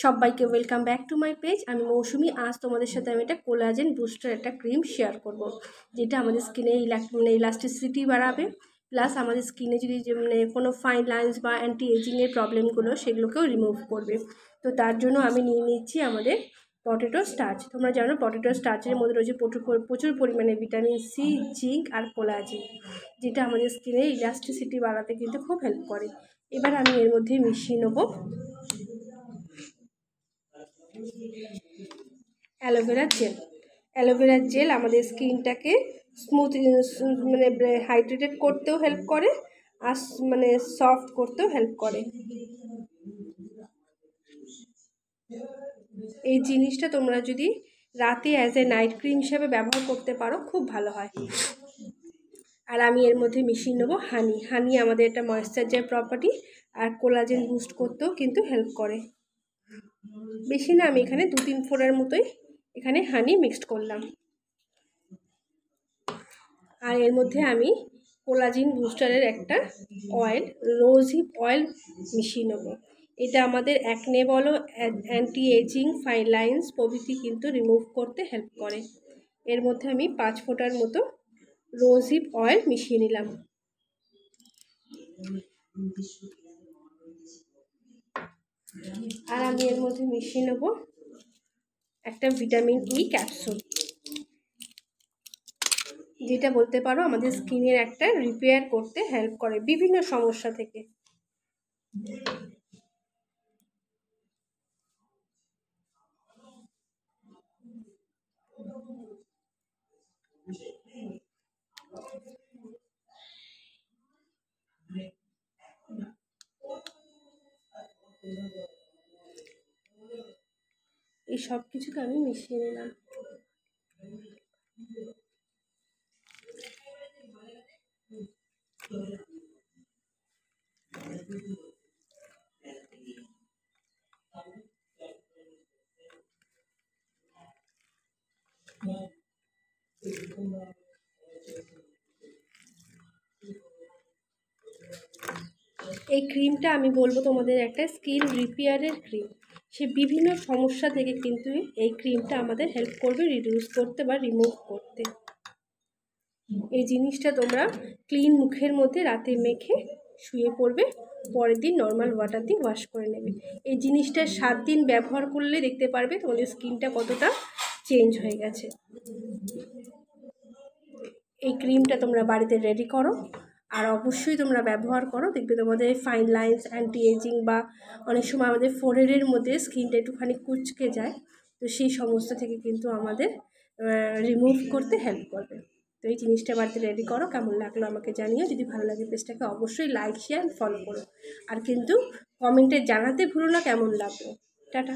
সবাইকে welcome back to my page. আমি মৌসুমি। আজ তোমাদের সাথে আমি একটা কোলাজেন বুস্টার একটা ক্রিম শেয়ার করব, যেটা আমাদের স্কিনে ইলাস্টিসিটি বাড়াবে, প্লাস আমাদের স্কিনে যদি কোনো ফাইন লাইন্স বা অ্যান্টি এজিংয়ের প্রবলেমগুলো সেগুলোকেও রিমুভ করবে। তো তার জন্য আমি নিয়ে নিচ্ছি আমাদের পটেটো স্টার্চ। তোমরা জানো পটেটো স্টার্চের মধ্যে রয়েছে প্রচুর পরিমাণে ভিটামিন সি, জিঙ্ক আর কোলাজেন, যেটা আমাদের স্কিনে ইলাস্টিসিটি বাড়াতে কিন্তু খুব হেল্প করে। এবার আমি এর মধ্যে মিশিয়ে নেবো অ্যালোভেরা জেল আমাদের স্কিনটাকে স্মুথ হাইড্রেটেড করতেও হেল্প করে, আর সফট করতেও হেল্প করে। এই জিনিসটা তোমরা যদি রাতে অ্যাজ এ নাইট ক্রিম হিসাবে ব্যবহার করতে পারো, খুব ভালো হয়। আর আমি এর মধ্যে মিশিয়ে নেবো হানি আমাদের একটা ময়েশ্চারাইজার প্রপার্টি আর কোলাজেন বুস্ট করতেও কিন্তু হেল্প করে। বেশি না, আমি এখানে 2-3 ফোঁটার মতোই এখানে হানি মিক্সড করলাম। আর এর মধ্যে আমি কোলাজেন বুস্টারের একটা অয়েল, রোজ হিপ অয়েল মিশিয়ে নেব। এটা আমাদের অ্যাকনে বলো, অ্যান্টি এজিং, ফাইন লাইন্স প্রভৃতি কিন্তু রিমুভ করতে হেল্প করে। এর মধ্যে আমি 5 ফোঁটার মতো রোজ হিপ অয়েল মিশিয়ে নিলাম। আর আমি এর মধ্যে মিশিয়ে নেব একটা ভিটামিন ই ক্যাপসুল, যেটা বলতে পারো আমাদের স্কিনের একটা রিপেয়ার করতে হেল্প করে বিভিন্ন সমস্যা থেকে। এই সব কিছুকে আমি মিশিয়ে নিলাম। এই ক্রিমটা আমি বলবো তোমাদের একটা স্কিন রিপেয়ারের ক্রিম। সে বিভিন্ন সমস্যা থেকে কিন্তু এই ক্রিমটা আমাদের হেল্প করবে রিডিউস করতে বা রিমুভ করতে। এই জিনিসটা তোমরা ক্লিন মুখের মধ্যে রাতে মেখে শুয়ে পড়বে, পরের দিন নর্মাল ওয়াটার দিয়ে ওয়াশ করে নেবে। এই জিনিসটা 7 দিন ব্যবহার করলে দেখতে পারবে তোমাদের স্কিনটা কতটা চেঞ্জ হয়ে গেছে। এই ক্রিমটা তোমরা বাড়িতে রেডি করো আর অবশ্যই তোমরা ব্যবহার করো, দেখবে তোমাদের ফাইন লাইন্স, অ্যান্টি এজিং বা অনেক সময় আমাদের ফোrehead মধ্যে স্কিনটা একটুখানি কুচকে যায়, তো সেই সমস্যা থেকে কিন্তু আমাদের রিমুভ করতে হেল্প করবে। তো এই জিনিসটা বাড়িতে রেডি করো। কেমন লাগলো আমাকে জানিও। যদি ভালো লাগে পেজটাকে অবশ্যই লাইক, শেয়ার, ফলো করো। আর কিন্তু কমেন্টে জানাতে ভুলো না কেমন লাগলো। টাটা।